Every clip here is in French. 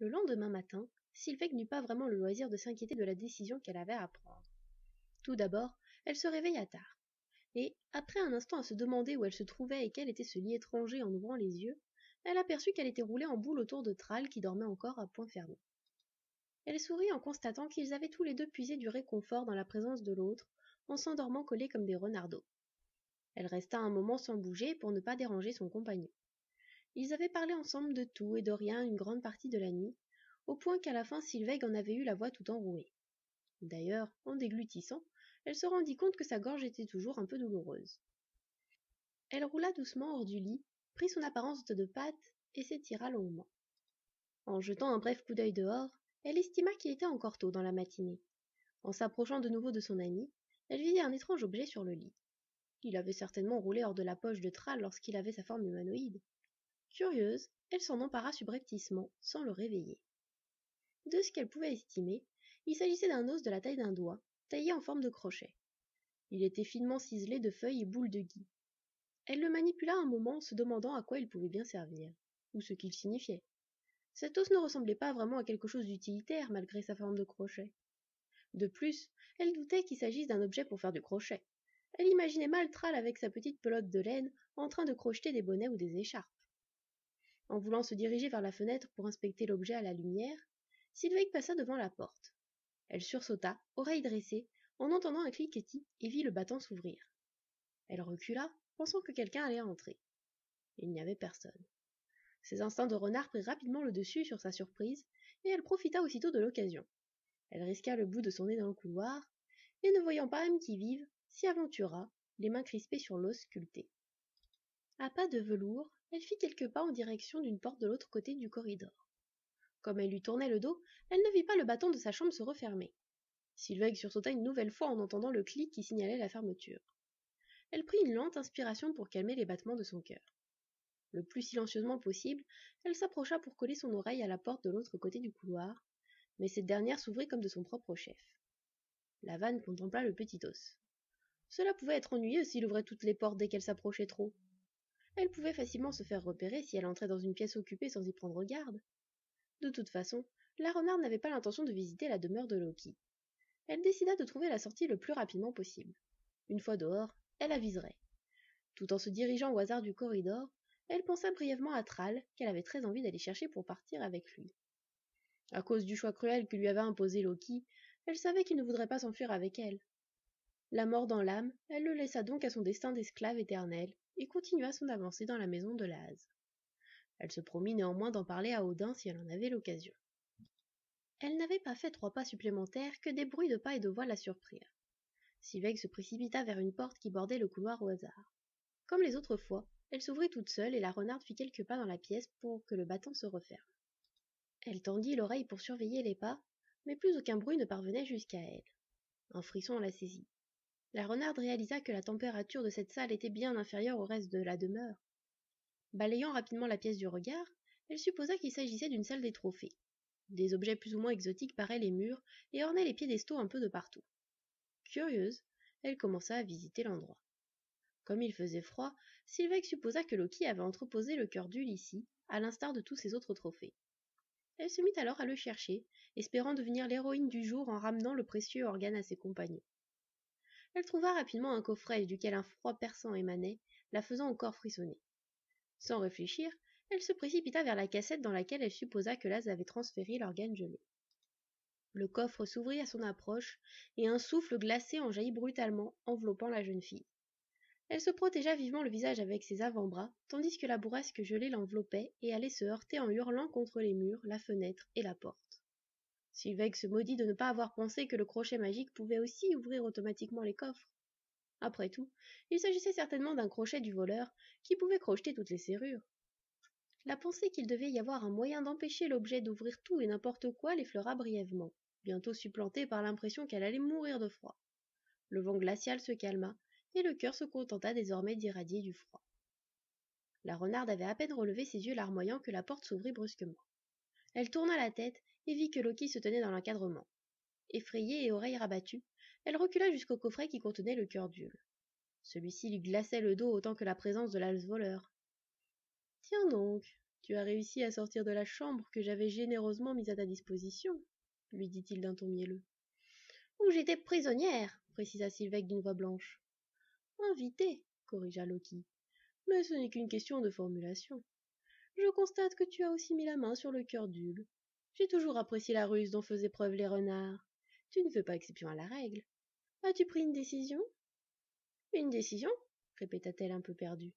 Le lendemain matin, Sylvette n'eut pas vraiment le loisir de s'inquiéter de la décision qu'elle avait à prendre. Tout d'abord, elle se réveilla tard, et, après un instant à se demander où elle se trouvait et quel était ce lit étranger en ouvrant les yeux, elle aperçut qu'elle était roulée en boule autour de Thrall qui dormait encore à poing fermé. Elle sourit en constatant qu'ils avaient tous les deux puisé du réconfort dans la présence de l'autre, en s'endormant collés comme des renardeaux. Elle resta un moment sans bouger pour ne pas déranger son compagnon. Ils avaient parlé ensemble de tout et de rien une grande partie de la nuit, au point qu'à la fin Sylvette en avait eu la voix tout enrouée. D'ailleurs, en déglutissant, elle se rendit compte que sa gorge était toujours un peu douloureuse. Elle roula doucement hors du lit, prit son apparence de 2 pattes et s'étira longuement. En jetant un bref coup d'œil dehors, elle estima qu'il était encore tôt dans la matinée. En s'approchant de nouveau de son ami, elle vit un étrange objet sur le lit. Il avait certainement roulé hors de la poche de Thrall lorsqu'il avait sa forme humanoïde. Curieuse, elle s'en empara subrepticement, sans le réveiller. De ce qu'elle pouvait estimer, il s'agissait d'un os de la taille d'un doigt, taillé en forme de crochet. Il était finement ciselé de feuilles et boules de gui. Elle le manipula un moment, se demandant à quoi il pouvait bien servir, ou ce qu'il signifiait. Cet os ne ressemblait pas vraiment à quelque chose d'utilitaire malgré sa forme de crochet. De plus, elle doutait qu'il s'agisse d'un objet pour faire du crochet. Elle imaginait mal Thrall avec sa petite pelote de laine en train de crocheter des bonnets ou des écharpes. En voulant se diriger vers la fenêtre pour inspecter l'objet à la lumière, Sylvette passa devant la porte. Elle sursauta, oreilles dressées, en entendant un cliquetis et vit le battant s'ouvrir. Elle recula, pensant que quelqu'un allait entrer. Il n'y avait personne. Ses instincts de renard prirent rapidement le dessus sur sa surprise, et elle profita aussitôt de l'occasion. Elle risqua le bout de son nez dans le couloir, et ne voyant pas âme qui vive, s'y aventura, les mains crispées sur l'os sculpté. À pas de velours, elle fit quelques pas en direction d'une porte de l'autre côté du corridor. Comme elle lui tournait le dos, elle ne vit pas le battant de sa chambre se refermer. Sylvette sursauta une nouvelle fois en entendant le clic qui signalait la fermeture. Elle prit une lente inspiration pour calmer les battements de son cœur. Le plus silencieusement possible, elle s'approcha pour coller son oreille à la porte de l'autre côté du couloir, mais cette dernière s'ouvrit comme de son propre chef. La vanne contempla le petit os. Cela pouvait être ennuyeux s'il ouvrait toutes les portes dès qu'elle s'approchait trop. Elle pouvait facilement se faire repérer si elle entrait dans une pièce occupée sans y prendre garde. De toute façon, la renarde n'avait pas l'intention de visiter la demeure de Loki. Elle décida de trouver la sortie le plus rapidement possible. Une fois dehors, elle aviserait. Tout en se dirigeant au hasard du corridor, elle pensa brièvement à Thrall, qu'elle avait très envie d'aller chercher pour partir avec lui. À cause du choix cruel que lui avait imposé Loki, elle savait qu'il ne voudrait pas s'enfuir avec elle. La mort dans l'âme, elle le laissa donc à son destin d'esclave éternel, et continua son avancée dans la maison de Laz. Elle se promit néanmoins d'en parler à Odin si elle en avait l'occasion. Elle n'avait pas fait 3 pas supplémentaires que des bruits de pas et de voix la surprirent. Sylvette se précipita vers une porte qui bordait le couloir au hasard. Comme les autres fois, elle s'ouvrit toute seule et la renarde fit quelques pas dans la pièce pour que le battant se referme. Elle tendit l'oreille pour surveiller les pas, mais plus aucun bruit ne parvenait jusqu'à elle. Un frisson la saisit. La renarde réalisa que la température de cette salle était bien inférieure au reste de la demeure. Balayant rapidement la pièce du regard, elle supposa qu'il s'agissait d'une salle des trophées. Des objets plus ou moins exotiques paraient les murs et ornaient les piédestaux un peu de partout. Curieuse, elle commença à visiter l'endroit. Comme il faisait froid, Sylvette supposa que Loki avait entreposé le cœur d'Ul ici, à l'instar de tous ses autres trophées. Elle se mit alors à le chercher, espérant devenir l'héroïne du jour en ramenant le précieux organe à ses compagnons. Elle trouva rapidement un coffret duquel un froid perçant émanait, la faisant encore frissonner. Sans réfléchir, elle se précipita vers la cassette dans laquelle elle supposa que Laz avait transféré l'organe gelé. Le coffre s'ouvrit à son approche, et un souffle glacé en jaillit brutalement, enveloppant la jeune fille. Elle se protégea vivement le visage avec ses avant-bras, tandis que la bourrasque gelée l'enveloppait et allait se heurter en hurlant contre les murs, la fenêtre et la porte. Sylvette se maudit de ne pas avoir pensé que le crochet magique pouvait aussi ouvrir automatiquement les coffres. Après tout, il s'agissait certainement d'un crochet du voleur qui pouvait crocheter toutes les serrures. La pensée qu'il devait y avoir un moyen d'empêcher l'objet d'ouvrir tout et n'importe quoi l'effleura brièvement, bientôt supplantée par l'impression qu'elle allait mourir de froid. Le vent glacial se calma, et le cœur se contenta désormais d'irradier du froid. La renarde avait à peine relevé ses yeux larmoyants que la porte s'ouvrit brusquement. Elle tourna la tête et vit que Loki se tenait dans l'encadrement. Effrayée et oreilles rabattues, elle recula jusqu'au coffret qui contenait le cœur d'Ul. Celui-ci lui glaçait le dos autant que la présence de l'alce voleur. « Tiens donc, Tu as réussi à sortir de la chambre que j'avais généreusement mise à ta disposition, lui dit-il d'un ton mielleux. Où j'étais prisonnière, précisa Sylvec d'une voix blanche. Invitée, corrigea Loki. Mais ce n'est qu'une question de formulation. Je constate que tu as aussi mis la main sur le cœur d'Ul. J'ai toujours apprécié la ruse dont faisaient preuve les renards. Tu ne fais pas exception à la règle. As-tu pris une décision? Une décision? Répéta-t-elle un peu perdue.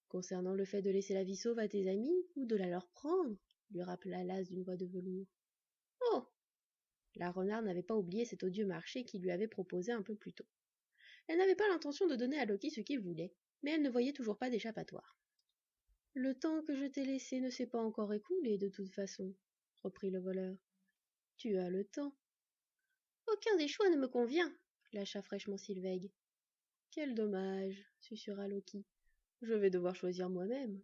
Concernant le fait de laisser la vie sauve à tes amis ou de la leur prendre, lui rappela Laz d'une voix de velours. Oh! La renarde n'avait pas oublié cet odieux marché qu'il lui avait proposé un peu plus tôt. Elle n'avait pas l'intention de donner à Loki ce qu'il voulait, mais elle ne voyait toujours pas d'échappatoire. Le temps que je t'ai laissé ne s'est pas encore écoulé de toute façon, reprit le voleur. Tu as le temps. Aucun des choix ne me convient, lâcha fraîchement Sylveg. Quel dommage, susurra Loki. Je vais devoir choisir moi-même.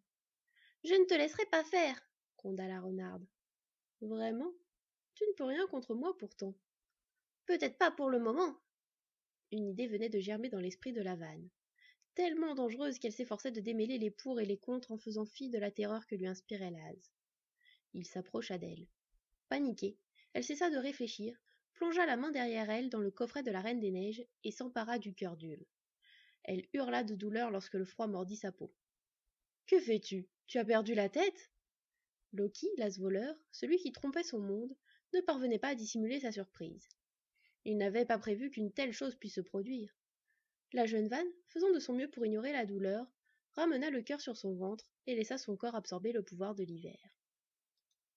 Je ne te laisserai pas faire, gronda la renarde. Vraiment? Tu ne peux rien contre moi pourtant. Peut-être pas pour le moment. Une idée venait de germer dans l'esprit de la vanne, tellement dangereuse qu'elle s'efforçait de démêler les pour et les contre en faisant fi de la terreur que lui inspirait Laz. Il s'approcha d'elle. Paniquée, elle cessa de réfléchir, plongea la main derrière elle dans le coffret de la Reine des Neiges et s'empara du cœur d'Ul. Elle hurla de douleur lorsque le froid mordit sa peau. Que fais-tu? Tu as perdu la tête? Loki, l'as-voleur, celui qui trompait son monde, ne parvenait pas à dissimuler sa surprise. Il n'avait pas prévu qu'une telle chose puisse se produire. La jeune Vanne, faisant de son mieux pour ignorer la douleur, ramena le cœur sur son ventre et laissa son corps absorber le pouvoir de l'hiver.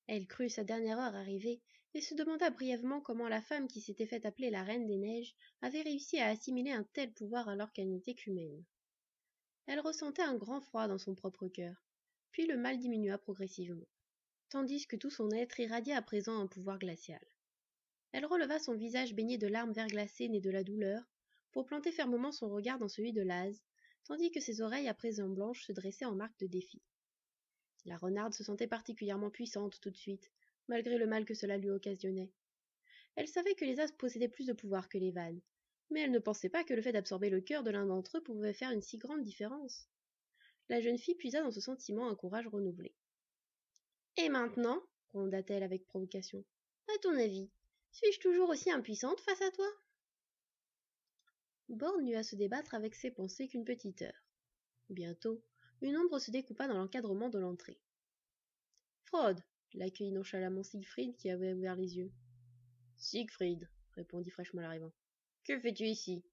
Elle crut sa dernière heure arrivée et se demanda brièvement comment la femme qui s'était fait appeler la Reine des Neiges avait réussi à assimiler un tel pouvoir alors qu'elle n'était qu'humaine. Elle ressentait un grand froid dans son propre cœur, puis le mal diminua progressivement, tandis que tout son être irradiait à présent un pouvoir glacial. Elle releva son visage baigné de larmes verglacées nées de la douleur, pour planter fermement son regard dans celui de Laz, tandis que ses oreilles à présent blanches se dressaient en marque de défi. La renarde se sentait particulièrement puissante tout de suite, malgré le mal que cela lui occasionnait. Elle savait que les astres possédaient plus de pouvoir que les vannes, mais elle ne pensait pas que le fait d'absorber le cœur de l'un d'entre eux pouvait faire une si grande différence. La jeune fille puisa dans ce sentiment un courage renouvelé. Et maintenant, gronda-t-elle avec provocation, à ton avis, suis-je toujours aussi impuissante face à toi? Borgne eut à se débattre avec ses pensées qu'une petite heure. Bientôt, une ombre se découpa dans l'encadrement de l'entrée. Frode, l'accueillit nonchalamment Siegfried qui avait ouvert les yeux. Siegfried, répondit fraîchement l'arrivant. Que fais-tu ici?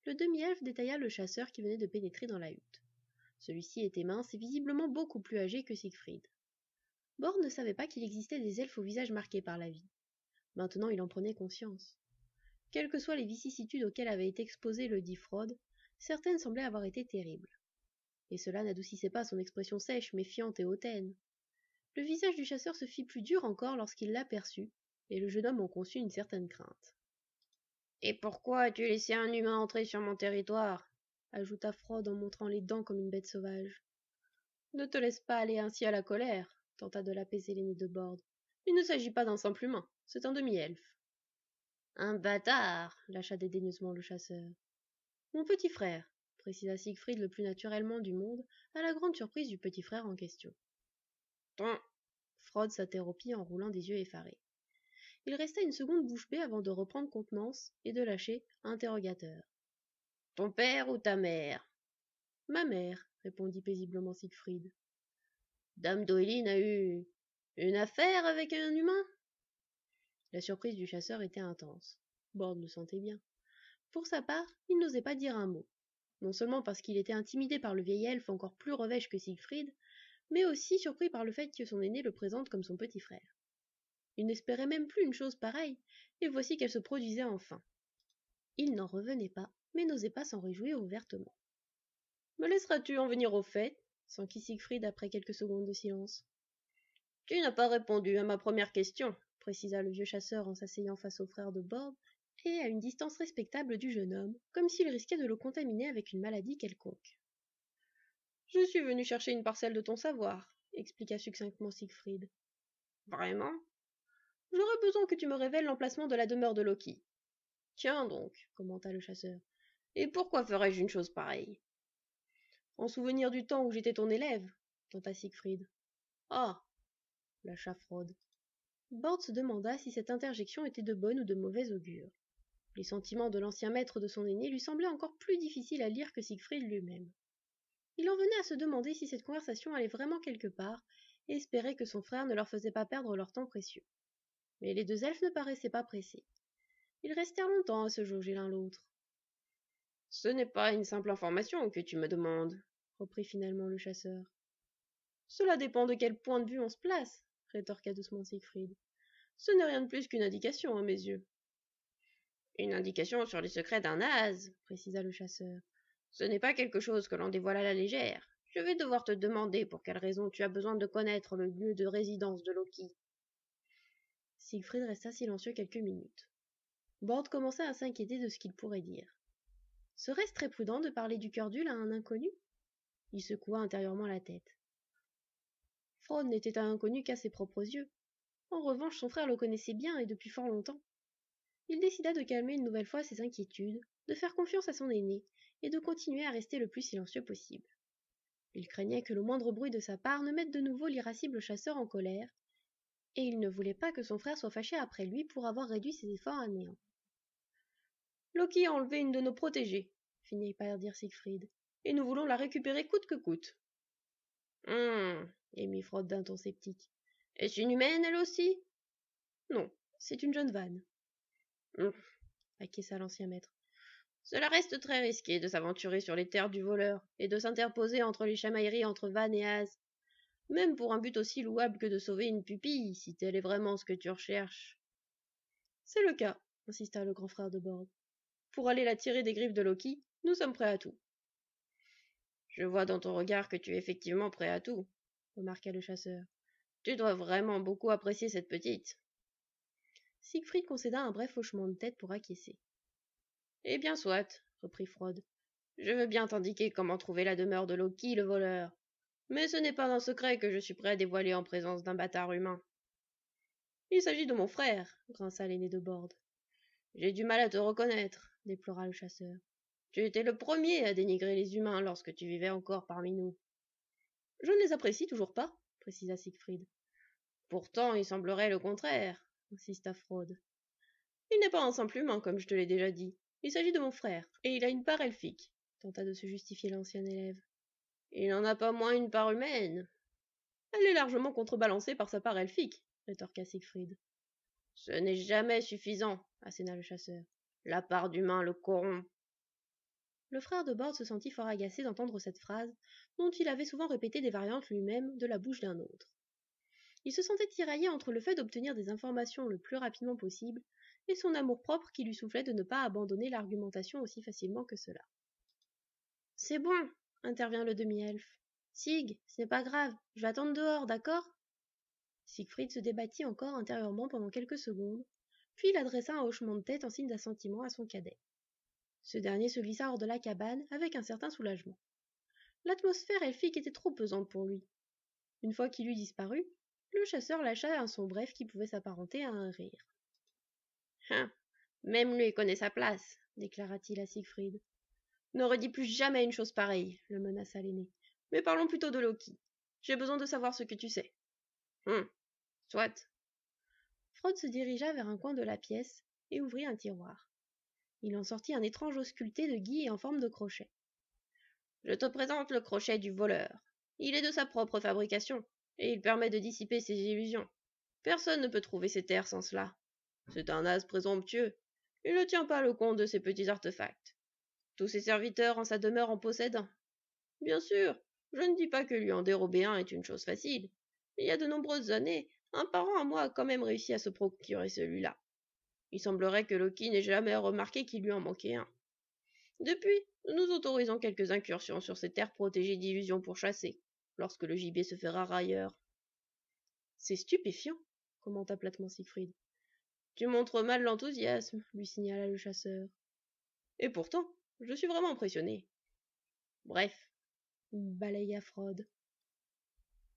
Le demi-elfe détailla le chasseur qui venait de pénétrer dans la hutte. Celui-ci était mince et visiblement beaucoup plus âgé que Siegfried. Borgne ne savait pas qu'il existait des elfes au visage marqué par la vie. Maintenant il en prenait conscience. Quelles que soient les vicissitudes auxquelles avait été exposé le dit Frode, certaines semblaient avoir été terribles. Et cela n'adoucissait pas son expression sèche, méfiante et hautaine. Le visage du chasseur se fit plus dur encore lorsqu'il l'aperçut, et le jeune homme en conçut une certaine crainte. « Et pourquoi as-tu laissé un humain entrer sur mon territoire » ajouta Frode en montrant les dents comme une bête sauvage. « Ne te laisse pas aller ainsi à la colère, tenta de l'apaiser l'aîné de Borde. Il ne s'agit pas d'un simple humain, c'est un demi-elfe. Un bâtard, lâcha dédaigneusement le chasseur. Mon petit frère, précisa Siegfried le plus naturellement du monde, à la grande surprise du petit frère en question. Ton. Frode s'interrompit en roulant des yeux effarés. Il resta une seconde bouche bée avant de reprendre contenance et de lâcher interrogateur. Ton père ou ta mère? Ma mère, répondit paisiblement Siegfried. Dame Doeline a eu une affaire avec un humain? La surprise du chasseur était intense. Borde le sentait bien. Pour sa part, il n'osait pas dire un mot, non seulement parce qu'il était intimidé par le vieil elfe encore plus revêche que Siegfried, mais aussi surpris par le fait que son aîné le présente comme son petit frère. Il n'espérait même plus une chose pareille, et voici qu'elle se produisait enfin. Il n'en revenait pas, mais n'osait pas s'en réjouir ouvertement. « Me laisseras-tu en venir au fait » s'enquit Siegfried après quelques secondes de silence. « Tu n'as pas répondu à ma première question » précisa le vieux chasseur en s'asseyant face au frère de Borde et à une distance respectable du jeune homme, comme s'il risquait de le contaminer avec une maladie quelconque. « Je suis venu chercher une parcelle de ton savoir, » expliqua succinctement Siegfried. « Vraiment? J'aurais besoin que tu me révèles l'emplacement de la demeure de Loki. »« Tiens donc, » commenta le chasseur, « et pourquoi ferais-je une chose pareille ?»« En souvenir du temps où j'étais ton élève, » tenta Siegfried. Ah, lâcha Fraude. Bord se demanda si cette interjection était de bonne ou de mauvaise augure. Les sentiments de l'ancien maître de son aîné lui semblaient encore plus difficiles à lire que Siegfried lui-même. Il en venait à se demander si cette conversation allait vraiment quelque part, et espérait que son frère ne leur faisait pas perdre leur temps précieux. Mais les deux elfes ne paraissaient pas pressés. Ils restèrent longtemps à se jauger l'un l'autre. « Ce n'est pas une simple information que tu me demandes, » reprit finalement le chasseur. « Cela dépend de quel point de vue on se place, » rétorqua doucement Siegfried. « Ce n'est rien de plus qu'une indication à mes yeux. »« Une indication sur les secrets d'un as, » précisa le chasseur. « Ce n'est pas quelque chose que l'on dévoile à la légère. Je vais devoir te demander pour quelle raison tu as besoin de connaître le lieu de résidence de Loki. » Siegfried resta silencieux quelques minutes. Bord commença à s'inquiéter de ce qu'il pourrait dire. Serait-ce très prudent de parler du cœur d'Ul à un inconnu? Il secoua intérieurement la tête. Frode n'était un inconnu qu'à ses propres yeux. En revanche, son frère le connaissait bien et depuis fort longtemps. Il décida de calmer une nouvelle fois ses inquiétudes, de faire confiance à son aîné et de continuer à rester le plus silencieux possible. Il craignait que le moindre bruit de sa part ne mette de nouveau l'irascible chasseur en colère, et il ne voulait pas que son frère soit fâché après lui pour avoir réduit ses efforts à néant. Loki a enlevé une de nos protégées, finit par dire Siegfried, et nous voulons la récupérer coûte que coûte. Émit Frode d'un ton sceptique. Est-ce une humaine, elle aussi? Non, c'est une jeune vanne. Acquiesça l'ancien maître. Cela reste très risqué de s'aventurer sur les terres du voleur et de s'interposer entre les chamailleries entre Van et Az, même pour un but aussi louable que de sauver une pupille, si tel est vraiment ce que tu recherches. C'est le cas, insista le grand frère de Bord. Pour aller la tirer des griffes de Loki, nous sommes prêts à tout. Je vois dans ton regard que tu es effectivement prêt à tout, remarqua le chasseur. Tu dois vraiment beaucoup apprécier cette petite. Siegfried concéda un bref hochement de tête pour acquiescer. Eh bien soit, reprit Frode. Je veux bien t'indiquer comment trouver la demeure de Loki, le voleur. Mais ce n'est pas un secret que je suis prêt à dévoiler en présence d'un bâtard humain. Il s'agit de mon frère, grinça l'aîné de Bord. J'ai du mal à te reconnaître, déplora le chasseur. Tu étais le premier à dénigrer les humains lorsque tu vivais encore parmi nous. Je ne les apprécie toujours pas, précisa Siegfried. Pourtant, il semblerait le contraire, insista Frode. Il n'est pas un simple humain, comme je te l'ai déjà dit. Il s'agit de mon frère, et il a une part elfique, tenta de se justifier l'ancien élève. Il n'en a pas moins une part humaine. Elle est largement contrebalancée par sa part elfique, rétorqua Siegfried. Ce n'est jamais suffisant, asséna le chasseur. La part d'humain le corrompt. Le frère de Bord se sentit fort agacé d'entendre cette phrase, dont il avait souvent répété des variantes lui-même de la bouche d'un autre. Il se sentait tiraillé entre le fait d'obtenir des informations le plus rapidement possible et son amour-propre qui lui soufflait de ne pas abandonner l'argumentation aussi facilement que cela. « C'est bon, intervient le demi-elfe. Sig, ce n'est pas grave, je vais attendre dehors, d'accord ?» Siegfried se débattit encore intérieurement pendant quelques secondes, puis il adressa un hochement de tête en signe d'assentiment à son cadet. Ce dernier se glissa hors de la cabane avec un certain soulagement. L'atmosphère elfique était trop pesante pour lui. Une fois qu'il eut disparu, le chasseur lâcha un son bref qui pouvait s'apparenter à un rire. « Même lui connaît sa place, déclara-t-il à Siegfried. Ne redis plus jamais une chose pareille, le menaça l'aîné. Mais parlons plutôt de Loki. J'ai besoin de savoir ce que tu sais. Soit. Frode se dirigea vers un coin de la pièce et ouvrit un tiroir. Il en sortit un étrange os sculpté de gui en forme de crochet. Je te présente le crochet du voleur. Il est de sa propre fabrication, et il permet de dissiper ses illusions. Personne ne peut trouver ses terres sans cela. C'est un as présomptueux. Il ne tient pas le compte de ces petits artefacts. Tous ses serviteurs en sa demeure en possèdent un. Bien sûr, je ne dis pas que lui en dérober un est une chose facile. Il y a de nombreuses années, un parent à moi a quand même réussi à se procurer celui-là. Il semblerait que Loki n'ait jamais remarqué qu'il lui en manquait un. Depuis, nous autorisons quelques incursions sur ces terres protégées d'illusions pour chasser, lorsque le gibier se fait rare ailleurs. C'est stupéfiant, commenta platement Siegfried. Tu montres mal l'enthousiasme, lui signala le chasseur. Et pourtant, je suis vraiment impressionné. Bref, balaya Frode.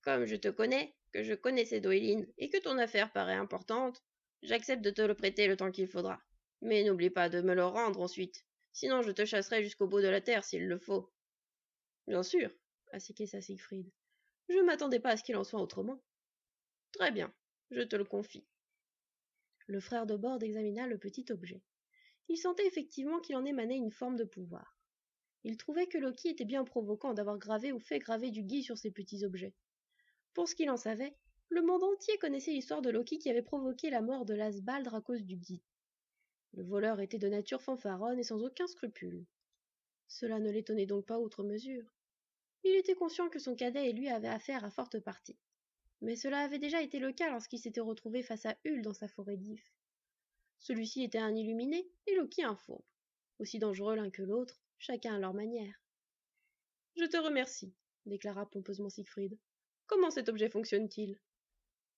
Comme je te connais, que je connaissais Doeline et que ton affaire paraît importante, j'accepte de te le prêter le temps qu'il faudra. Mais n'oublie pas de me le rendre ensuite, sinon je te chasserai jusqu'au bout de la terre s'il le faut. Bien sûr, acquiesça Siegfried. Je ne m'attendais pas à ce qu'il en soit autrement. Très bien, je te le confie. Le frère de Bord examina le petit objet. Il sentait effectivement qu'il en émanait une forme de pouvoir. Il trouvait que Loki était bien provoquant d'avoir gravé ou fait graver du gui sur ces petits objets. Pour ce qu'il en savait, le monde entier connaissait l'histoire de Loki qui avait provoqué la mort de Lasbaldr à cause du gui. Le voleur était de nature fanfaronne et sans aucun scrupule. Cela ne l'étonnait donc pas outre mesure. Il était conscient que son cadet et lui avaient affaire à forte partie. Mais cela avait déjà été le cas lorsqu'il s'était retrouvé face à Hul dans sa forêt d'If. Celui-ci était un illuminé et Loki un fourbe, aussi dangereux l'un que l'autre, chacun à leur manière. Je te remercie, déclara pompeusement Siegfried. Comment cet objet fonctionne-t-il?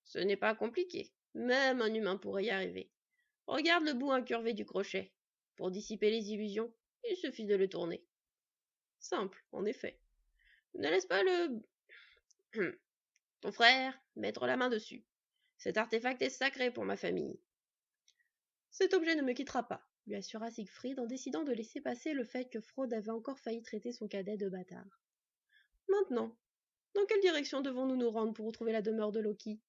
Ce n'est pas compliqué, même un humain pourrait y arriver. Regarde le bout incurvé du crochet. Pour dissiper les illusions, il suffit de le tourner. Simple, en effet. Ne laisse pas ton frère mettre la main dessus. Cet artefact est sacré pour ma famille. Cet objet ne me quittera pas, lui assura Siegfried en décidant de laisser passer le fait que Frode avait encore failli traiter son cadet de bâtard. Maintenant, dans quelle direction devons-nous nous rendre pour retrouver la demeure de Loki?